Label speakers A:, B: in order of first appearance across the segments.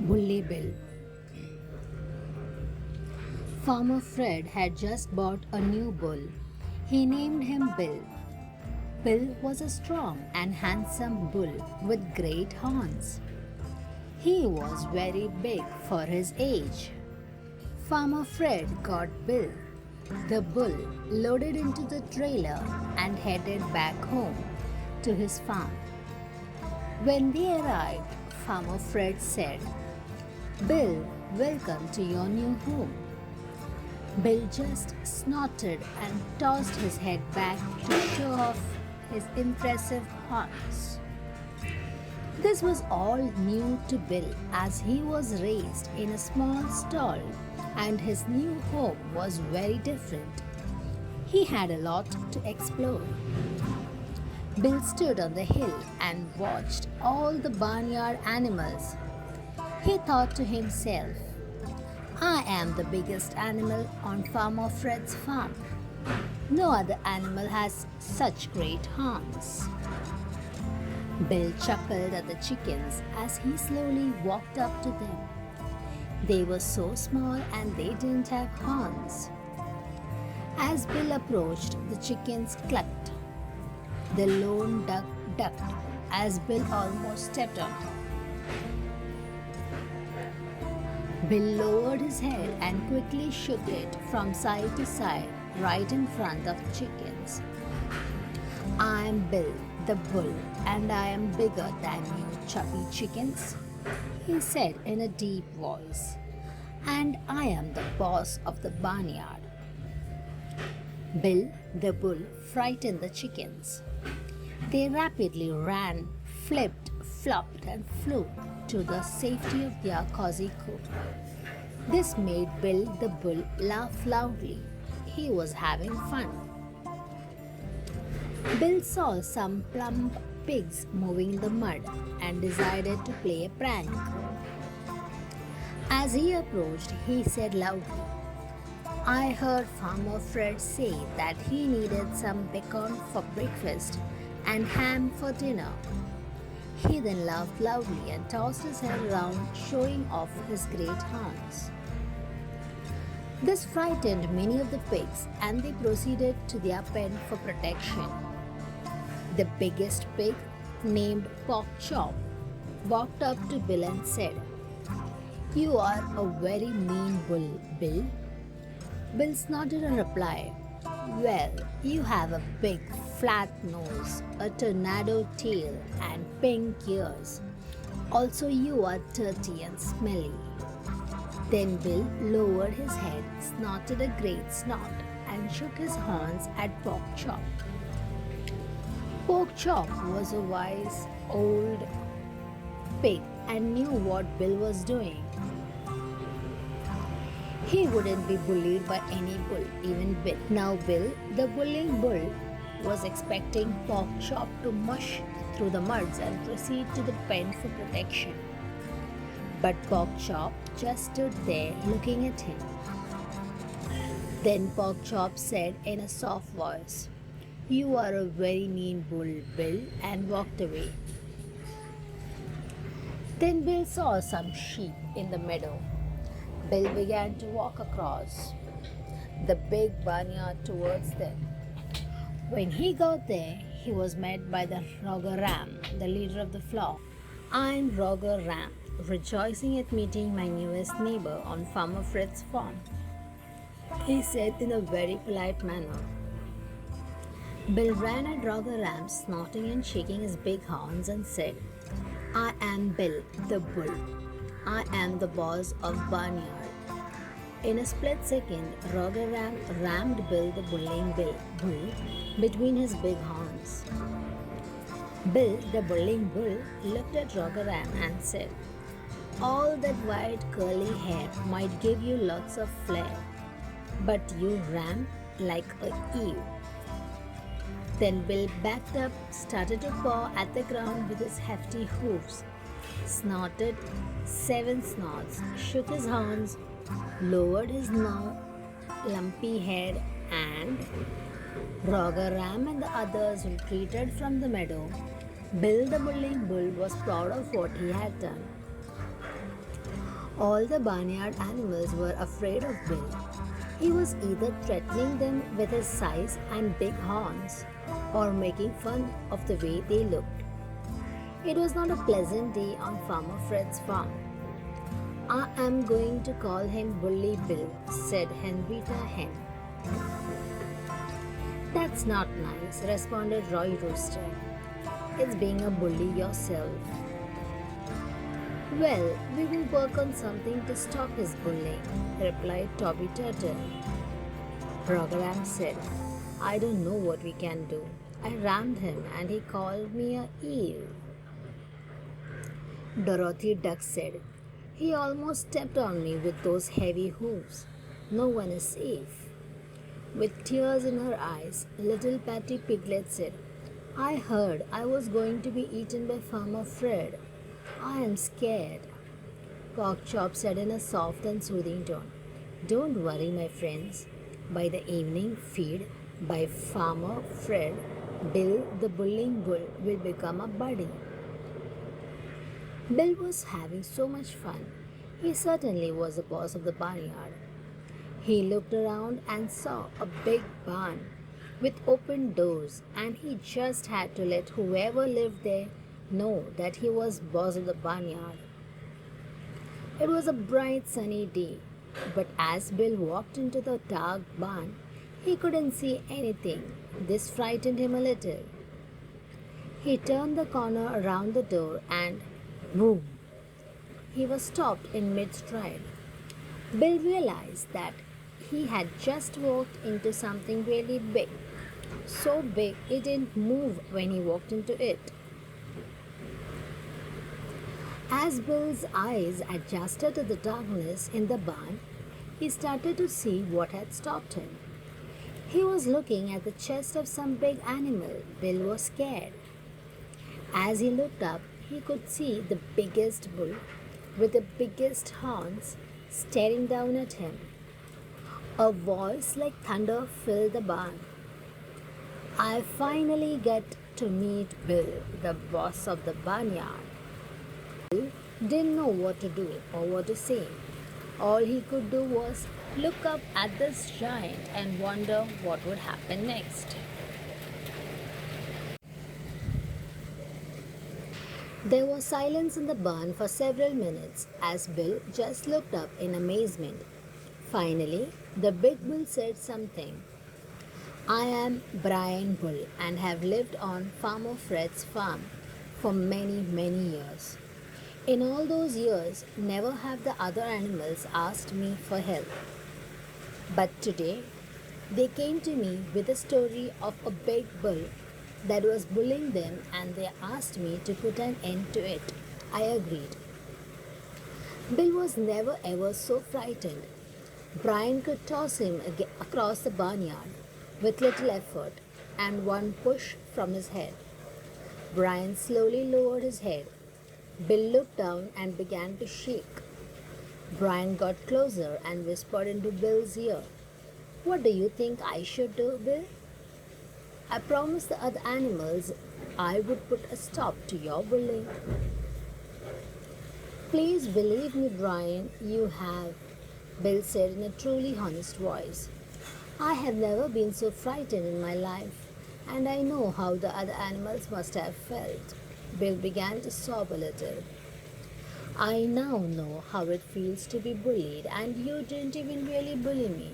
A: Bully Bill. Farmer Fred had just bought a new bull. He named him Bill. Bill was a strong and handsome bull with great horns. He was very big for his age. Farmer Fred got Bill, the bull, loaded into the trailer and headed back home to his farm. When they arrived, Farmer Fred said, "Bill, welcome to your new home." Bill just snorted and tossed his head back to show off his impressive horns. This was all new to Bill as he was raised in a small stall and his new home was very different. He had a lot to explore. Bill stood on the hill and watched all the barnyard animals. He thought to himself, "I am the biggest animal on Farmer Fred's farm. No other animal has such great horns." Bill chuckled at the chickens as he slowly walked up to them. They were so small and they didn't have horns. As Bill approached, the chickens clucked. The lone duck ducked as Bill almost stepped on her. Bill lowered his head and quickly shook it from side to side right in front of the chickens. "I am Bill, the bull, and I am bigger than you chubby chickens," he said in a deep voice. "And I am the boss of the barnyard." Bill, the bull, frightened the chickens. They rapidly ran, flipped, flopped, and flew to the safety of their cozy coop. This made Bill the bull laugh loudly. He was having fun. Bill saw some plump pigs moving in the mud and decided to play a prank. As he approached, he said loudly, "I heard Farmer Fred say that he needed some bacon for breakfast and ham for dinner." He then laughed loudly and tossed his head around, showing off his great horns. This frightened many of the pigs and they proceeded to their pen for protection. The biggest pig, named Pork Chop, walked up to Bill and said, "You are a very mean bull, Bill." Bill snorted and replied, "Well, you have a big flat nose, a tornado tail, and pink ears. Also, you are dirty and smelly." Then Bill lowered his head, snorted a great snort, and shook his horns at Pork Chop. Pork Chop was a wise old pig and knew what Bill was doing. He wouldn't be bullied by any bull, even Bill. Now Bill, the bullying bull, was expecting Pork Chop to mush through the muds and proceed to the pen for protection. But Pork Chop just stood there looking at him. Then Pork Chop said in a soft voice, "You are a very mean bull, Bill," and walked away. Then Bill saw some sheep in the meadow. Bill began to walk across the big barnyard towards them. When he got there, he was met by the Roger Ram, the leader of the flock. "I'm Roger Ram, rejoicing at meeting my newest neighbor on Farmer Fred's farm," he said in a very polite manner. Bill ran at Roger Ram, snorting and shaking his big horns, and said, "I am Bill, the bull. I am the boss of barnyard." In a split second, Roger Ram rammed Bill, the bullying bull, between his big horns. Bill, the bullying bull, looked at Roger Ram and said, "All that white curly hair might give you lots of flair, but you ram like a ewe." Then Bill backed up, started to paw at the ground with his hefty hoofs, snorted 7 snorts, shook his horns, lowered his now lumpy head, and Roger Ram and the others retreated from the meadow. Bill, the bullying bull, was proud of what he had done. All the barnyard animals were afraid of Bill. He was either threatening them with his size and big horns or making fun of the way they looked. It was not a pleasant day on Farmer Fred's farm. I am going to call him Bully Bill, said Henrietta Hen. That's not nice, responded Roy Rooster. It's being a bully yourself. Well, we will work on something to stop his bullying, replied Toby Turtle. Program said, I don't know what we can do. I rammed him and he called me a eel. Dorothy Duck said, he almost stepped on me with those heavy hooves. No one is safe. With tears in her eyes, little Patty Piglet said, I heard I was going to be eaten by Farmer Fred. I am scared. Pork Chop said in a soft and soothing tone, don't worry, my friends. By the evening feed by Farmer Fred, Bill the bullying bull will become a buddy. Bill was having so much fun. He certainly was the boss of the barnyard. He looked around and saw a big barn with open doors, and he just had to let whoever lived there know that he was boss of the barnyard. It was a bright sunny day, but as Bill walked into the dark barn, he couldn't see anything. This frightened him a little. He turned the corner around the door and boom! He was stopped in mid-stride. Bill realized that he had just walked into something really big. So big it didn't move when he walked into it. As Bill's eyes adjusted to the darkness in the barn, he started to see what had stopped him. He was looking at the chest of some big animal. Bill was scared. As he looked up, he could see the biggest bull with the biggest horns staring down at him. A voice like thunder filled the barn. I finally get to meet Bill, the boss of the barnyard. Bill didn't know what to do or what to say. All he could do was look up at this giant and wonder what would happen next. There was silence in the barn for several minutes as Bill just looked up in amazement. Finally, the big bull said something. I am Brian Bull and have lived on Farmer Fred's farm for many, many years. In all those years, never have the other animals asked me for help. But today, they came to me with a story of a big bull that was bullying them, and they asked me to put an end to it. I agreed. Bill was never ever so frightened. Brian could toss him across the barnyard with little effort and one push from his head. Brian slowly lowered his head. Bill looked down and began to shake. Brian got closer and whispered into Bill's ear, What do you think I should do, Bill? I promised the other animals I would put a stop to your bullying. Please believe me, Brian, you have, Bill said in a truly honest voice. I have never been so frightened in my life, and I know how the other animals must have felt. Bill began to sob a little. I now know how it feels to be bullied, and you didn't even really bully me.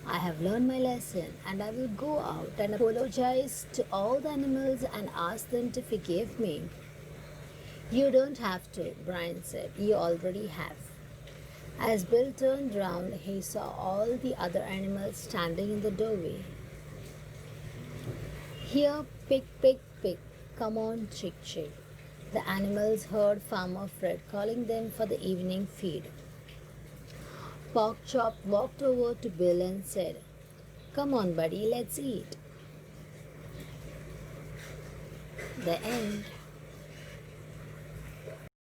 A: I have learned my lesson, and I will go out and apologize to all the animals and ask them to forgive me. You don't have to, Brian said. You already have. As Bill turned round, he saw all the other animals standing in the doorway. Here, pig, pig, pig. Come on, chick, chick. The animals heard Farmer Fred calling them for the evening feed. Pork Chop walked over to Bill and said, Come on, buddy, let's eat. The end.